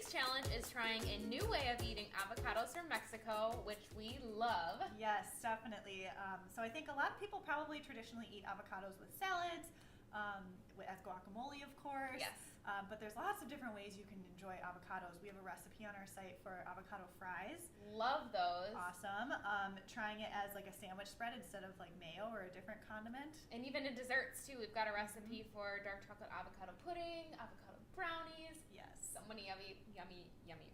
Today's challenge is trying a new way of eating avocados from Mexico, which we love. Yes, definitely. So I think a lot of people probably traditionally eat avocados with salads, as guacamole, of course. Yes. But there's lots of different ways you can enjoy avocados. We have a recipe on our site for avocado fries. Love those. Awesome. Trying it as like a sandwich spread instead of like mayo or a different condiment. And even in desserts too, we've got a recipe for dark chocolate avocado pudding, avocado brownies. Yes. So many yummy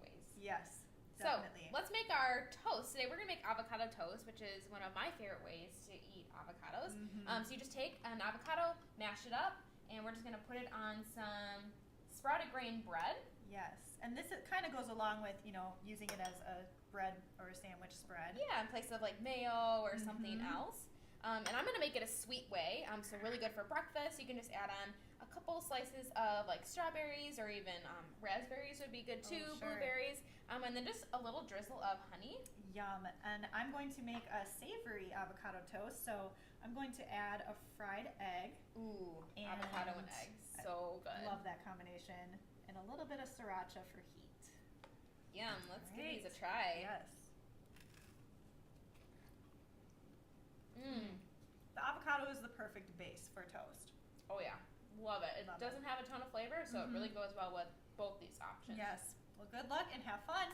ways. Yes, definitely. So let's make our toast. Today we're going to make avocado toast, which is one of my favorite ways to eat avocados. So you just take an avocado, mash it up, and we're just going to put it on some sprouted grain bread. Yes, and this kind of goes along with, using it as a bread or a sandwich spread. Yeah, in place of like mayo or something else. And I'm going to make it a sweet way, so really good for breakfast. You can just add on a couple slices of like strawberries or even raspberries would be good too, sure. blueberries, and then just a little drizzle of honey. Yum. And I'm going to make a savory avocado toast, so I'm going to add a fried egg. Ooh, avocado and eggs, so good. I love that combination. And a little bit of sriracha for heat. Yum, let's give these a try. Yes. The avocado is the perfect base for toast. Oh yeah, love it. It doesn't have a ton of flavor, so it really goes well with both these options. Yes. Well, good luck and have fun.